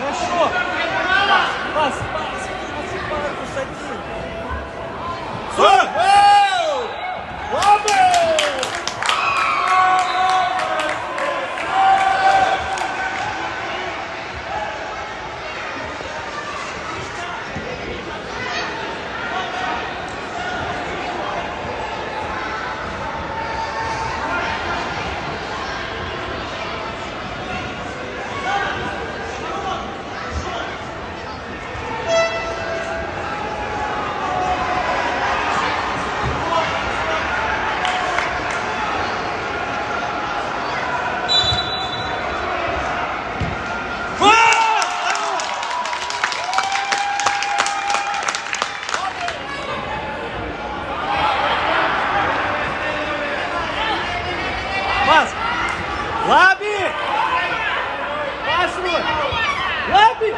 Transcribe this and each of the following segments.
Хорошо. Пас. Маркус один. Пас! Labi! Pašuj! Labi!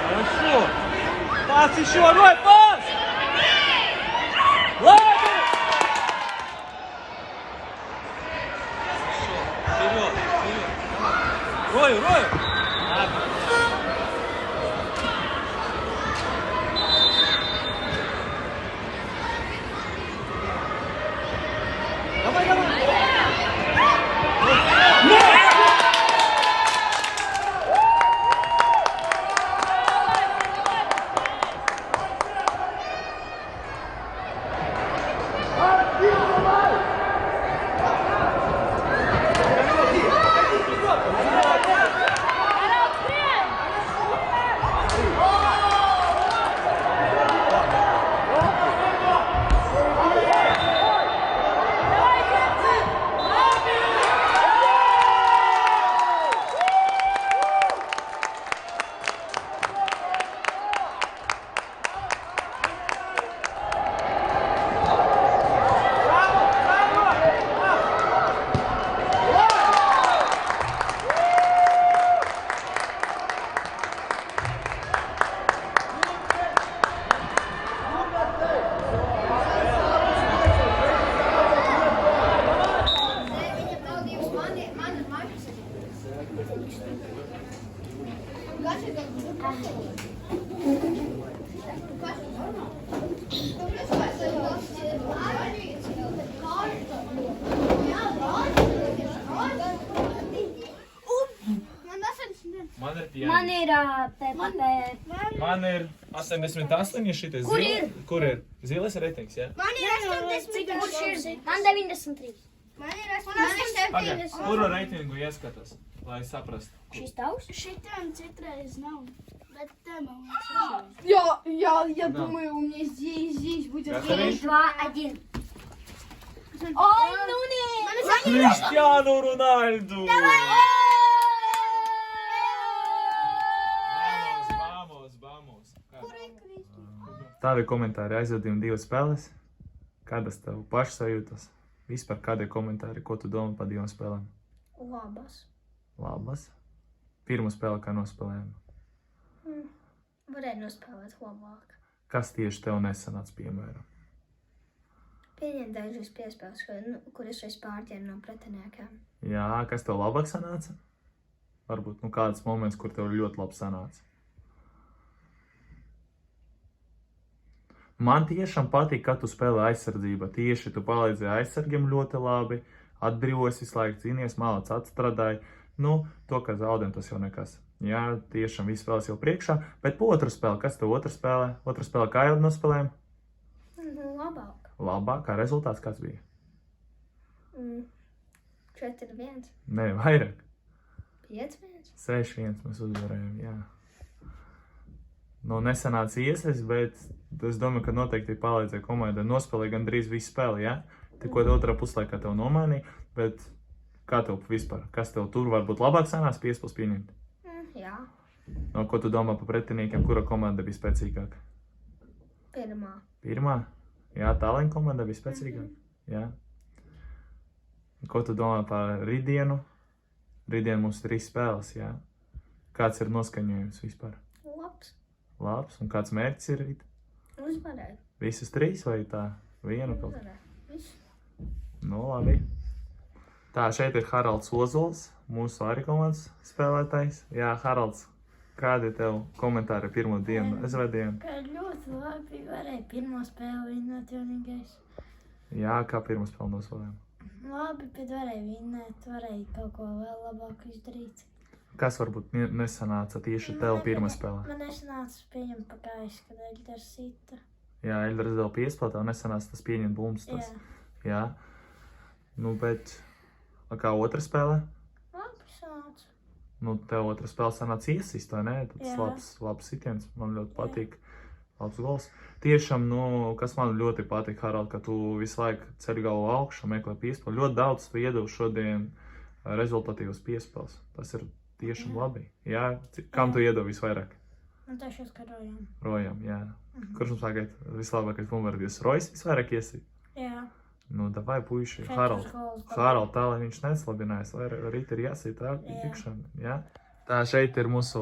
Хорошо! Пас еще! Рой, пас! Labi! Вперед! Рою! Давай! Man ir pieņemts. Man ir PPP. Man ir 88, ja šitais Kur zila. ir? Kur ir? Zilas ratings, ja? Man ir 80. Man 93. Man ir 80. Pagaid, kuru reitingu ieskatas, lai saprastu? Šis tavs? Šitam citreiz nav. Bet te man liekas. Я Да. думаю, у меня здесь будет. Готовы? 2-1. Ой, ну не! Cristiano Ronaldo! Vamos! Tavi komentāri aizvadījumi 2 spēles. Kādas tev pašsajūtas? Vispār kādi komentāri, ko tu domā par 2 spēlēm? Labas. Pirmo spēli, kā nospēlējām. Varēja nospēlēt labāk. Kas tieši tev nesanāca, piemēram? Pieņem dažas piespēles, kuras es pārķēru no pretiniekiem. Jā, kas tev labāk sanāca? Varbūt kāds moments, kur tev ļoti labi sanāca. Man tiešām patīk, ka tu spēlē aizsardzība. Tieši tu palīdzēji aizsargiem ļoti labi, atbrīvojies visu laiku, cīnies, mālāts atstrādāji. To, ka zaudēm, tas jau nekas. Jā, tiešām viss spēles jau priekšā. Bet po otru spēli, kas tev otra spēlē? Otra spēle kā jau nospēlējām? Labāk. Labāk, kā rezultāts kāds bija? 4-1. Nē, vairāk. 5-1. 6-1 mēs uzvarējām, jā. Nesanāca iesaist, bet es domāju, ka noteikti palīdzēja komandai. Nospēlēja gandrīz visu spēli, jā? Tikko otrā puslaikā tev nomainīja, bet kā tev vispār? Kas tev tur varbūt labāk sanāca 5+ pieņemt? jā. No, ko tu domā par pretiniekiem, kura komanda bija spēcīgāka? Pirmā. Pirmā? Jā, Talliņa komanda bija spēcīgāka. Jā. Ko tu domā par rītdienu? Rītdien mums 3 spēles, jā. Kāds ir noskaņojums vispār? Labs. Labs, un kāds mērķis ir rīt? Uzvarēt. Visas 3 vai tā? Vienu kaut? Uzvarēt. Viss. Nu, labi. Tā, šeit ir Haralds Ozols, mūsu arī komandas spēlētājs. Jā, Haralds, kādi ir tev komentāri pirmo dienu aizvadienu? Kā ļoti labi varēja pirmo spēli vinnēt vienīgais. Jā, kā pirmo spēli nosvalējām? Labi, bet varēja vinnēt, varēja kaut ko vēl labāk izdarīt. Kas varbūt nesanāca tieši tev pirmā spēlē? Man nesanāca pieņemt pagājuši, kad Eļdars sita. Jā, Eļdars deva piespēlēt, tev nesanāca tas pieņemt bums. Tas. Jā. Nu, bet kā otra spēlē? Labi sanāca. Nu, tev otra spēle sanāca iesist, vai ne? Tas labs sitiens, man ļoti patīk. Labs gols. Tiešām, nu, kas man ļoti patīk, Harald, ka tu visu laiku ceļ galvu augšu, meklē piespēli. Ļoti daudz tu iedevi šodien rezultatīvas piespēles. Tas ir tiešām labi. Jā, kam tu iedevi visvairāk? Un taču uz Rojam. Rojam, jā. Kurš mums tagad vislabākais bumbardieris? Rojs visvairāk iesīt? Jā. Nu, davai, puiši, 4 Harald. gols. Harald, tā, lai viņš neslabinājās, vai rīt ir jāsīt tā ikšana, jā? Tā, šeit ir mūsu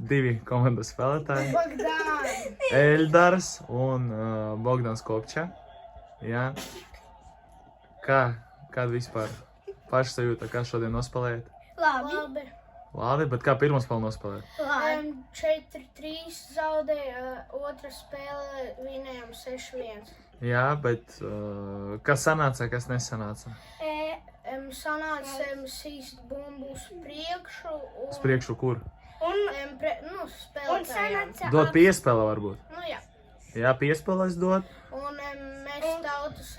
2 komandas spēlētāji. Eļdars un Bogdans Kopča. Jā. Kāda vispār pašsajūta, kā šodien nospēlējat? Labi. Labi, bet kā pirmo spēli nospēlējat? 4-3 zaudēja, otra spēle vinējām 6-1. Jā, bet kas sanāca, kas nesanāca? Sanāca sīst bumbu uz priekšu. Uz priekšu kur? Un spēlētājiem. Dot piespēle varbūt? Nu jā. Jā, piespēlēs dot. Un mēs tautas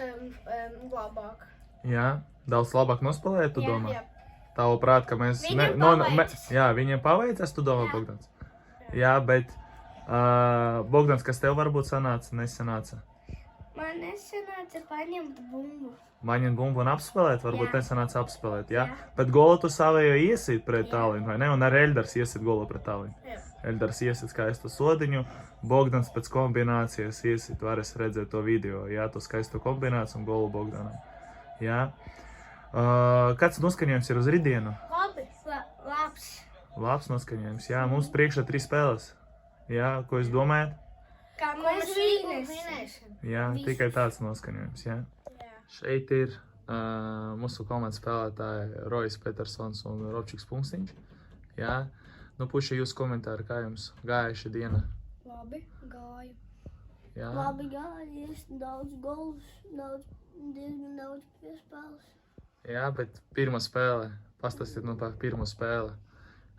labāk. Jā, daudz labāk nospēlējat, tu domā? Jā. Tavu prāt, ka mēs... Viņiem paveicas. Jā, viņiem paveicas, tu domā, Bogdans? Jā, bet Bogdans, kas tev varbūt sanāca, nesanāca? Man nesanāca paņemt bumbu. Maņem bumbu un apspēlēt, varbūt Jā. nesanāca apspēlēt, jā? Bet golu tu savējo iesīt pret Talliņu, vai ne? Un arī Eļdars iesīt golu pret Talliņu. Jā. Eļdars iesīt skaistu sodiņu, Bogdans pēc kombinācijas iesīt, varēs redzēt to video, jā, to skaistu kombināciju un golu Bogdanam. Jā. Kāds noskaņojums ir uz rītdienu? Labi. Labs. Labs noskaņojums, jā, mums priekšā 3 spēles. Jā, ko jūs domājat? Kā Mēs vinēsim. Jā, tikai tāds noskaņojums, jā. Jā. Šeit ir mūsu komandas spēlētāji Rojs Petersons un Robčiks Punkstiņš. Jā, nu puši jūs komentāri, kā jums gāja šī diena? Labi gāja. Jā, Labi gāja, daudz golus, diezgan daudz piespēles. jā, bet pirmā spēle, pastāstiet no tā pirmo spēle.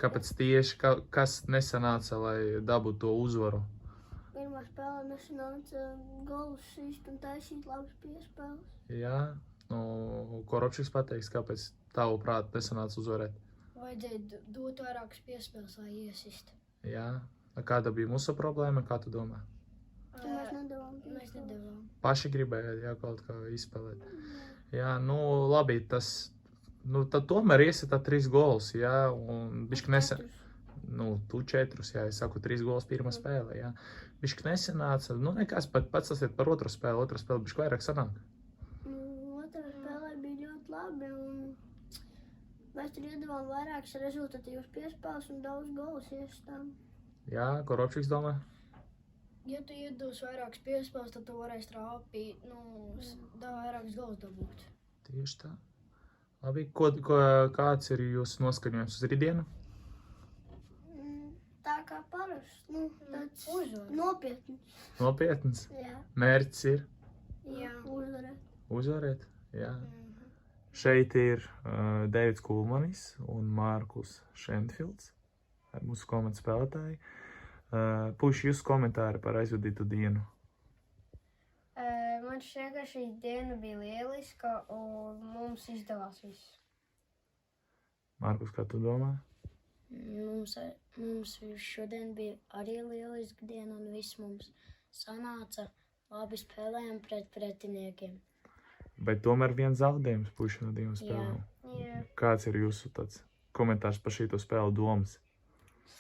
Kāpēc tieši, kas nesanāca, lai dabūtu to uzvaru? Pirmā spēle nesanāca golus šīs un taisīt labas piespēles. Jā, nu, ko Robčiks pateiks, kāpēc tavu prāt nesanāca uzvarēt? Vajadzēja dot vairākas piespēles, lai iesist. Jā, kāda bija mūsu problēma, kā tu domā? Mēs nedavām. Paši gribējāt, jā, kaut kā izspēlēt. Jā, nu, labi, tas, nu, tad tomēr iesita 3 golus, jā, un bišķi nesen, nu, tu 4, jā, es saku 3 golus pirmā spēlē, jā. Bišķi nesenāca, nu, nekas, pat pats tas ir par otru spēli bišķi vairāk sanāk. Otrā spēlē bija ļoti labi, un mēs tur iedavām vairākas rezultatīvas piespēles un daudz golus iesitām. Jā, ko Robčiks domā? Ja tu iedos vairākas piespēles, tad tu varēsi trāpīt, vairākas golus dabūt. Tieši tā. Labi, kāds ir jūsu noskaņojums uz rītdienu? Tā kā parasti, tāds nopietns. Nopietns. Jā. Mērķis ir Uzvarēt. uzvarēt, jā. Šeit ir Deivids Kulmanis un Mārkus Šentfilds, mūsu komandas spēlētāji. Puši jūsu komentāri par aizvadītu dienu. Man šķiet, ka šī diena bija lieliska un mums izdevās viss. Mārkus, kā tu domā? Mums šodien bija arī lieliska diena un viss mums sanāca. Labi spēlējām pret pretiniekiem. Bet tomēr viens zaudējums puši no 2 spēlēm. Jā. Kāds ir jūsu tāds komentārs par šīto spēlu domas?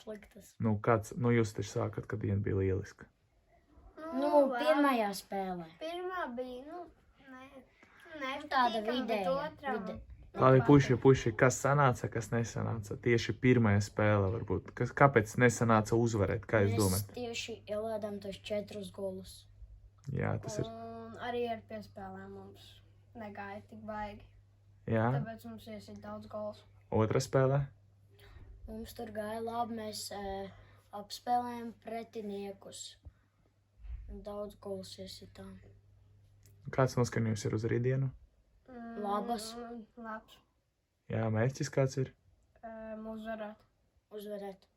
Sliktas. Nu, jūs taču sākat, kad diena bija lieliska. Pirmajā spēlē. Pirmā bija, ne Tāda patīkama, bet vidēja. otrā. Labi, puši, kas sanāca, kas nesanāca? Tieši pirmajā spēlē varbūt. Kāpēc nesanāca uzvarēt, kā jūs Mēs domājat? tieši ielādām tos 4 golus. Jā, tas ir. Un arī ar piespēlēm mums negāja tik baigi. Jā, Tāpēc mums iesit daudz gols. otra spēlē. Mums tur gāja labi, mēs apspēlējām pretiniekus. Daudz golus iesitām. Kāds noskaņojums ir uz rītdienu? Labas. Labs. Jā, mērķis kāds ir? Uzvarēt. Uzvarēt.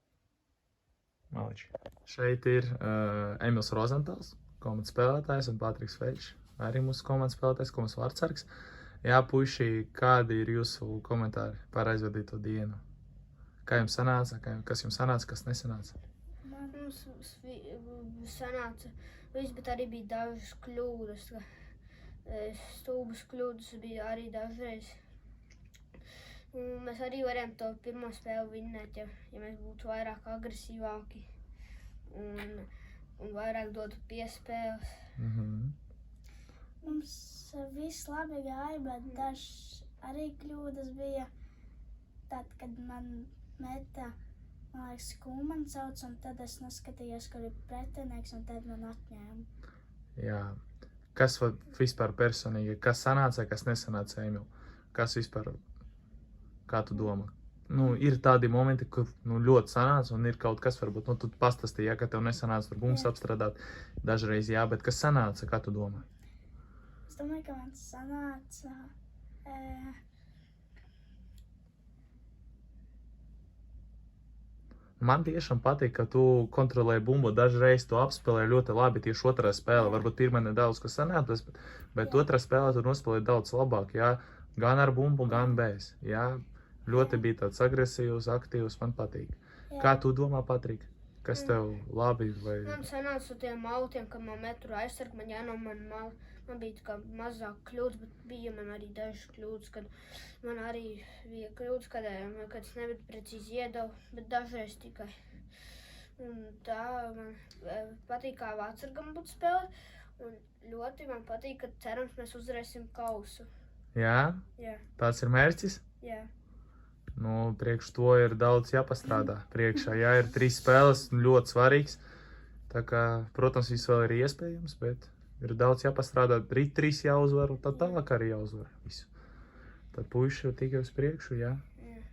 Maliči. Šeit ir Emils Rozentāls, komandas spēlētājs, un Patriks Veļš, arī mūsu komandas spēlētājs, komandas vārdsargs. Jā, puiši, kādi ir jūsu komentāri par aizvadīto dienu? Kā jums sanāca, kas jums sanāca, kas nesanāca? Mums sanāca viss, bet arī bija dažas kļūdas. Stulbas kļūdas bija arī dažreiz. Un mēs arī varējām to pirmo spēli vinnēt, ja mēs būtu vairāk agresīvāki un vairāk dotu piespēles. Mums viss labi gāja, bet dažs arī kļūdas bija. Tad, kad man meta, man liekas, Kūmani sauc, un tad es neskatījos, kur ir pretinieks, un tad man atņēma. Jā. Kas vispār personīgi, kas sanāca, kas nesanāca, Emil? Kas vispār, kā tu domā? Ir tādi momenti, kur ļoti sanāca, un ir kaut kas, varbūt, tu pastāstīji, ka tev nesanāca ar bumbu apstrādāt. Dažreiz jā, bet kas sanāca, kā tu domā? Es domāju, ka man sanāca... Man tiešām patīk, ka tu kontrolēji bumbu, dažreiz tu apspēlēji ļoti labi tieši otrā spēlē. Varbūt pirmā nedaudz, kas sanāca, bet otrā spēlē tu nospēlēji daudz labāk, jā, gan ar bumbu, gan bez, jā. Ļoti bija tāds agresīvs, aktīvs, man patīk. Jā. Kā tu domā, Patrik? Kas tev labi vai... Man sanāca ar tiem mautiem, kad man metru aizsarg, man jānomana mal. Man bija tā kā mazāk kļūdas, bet bija man arī dažas kļūdas, kad man arī bija kļūdas, kad es nebiju precīzi iedavu, bet dažreiz tikai. Un tā man patīk, kā vārdsargam būtu spēle, un ļoti man patīk, ka cerams mēs uzvarēsim kausu. Jā? Jā, Tāds ir mērķis? jā. Priekš to ir daudz jāpastrādā. Priekšā, jā, ir 3 spēles, ļoti svarīgs. Tā kā, protams, viss vēl ir iespējams, bet ir daudz jāpastrādā. Rīt 3 jāuzvar, un tad tālāk arī jāuzvar visu. Tad puiši jau tikai uz priekšu, jā. Jā.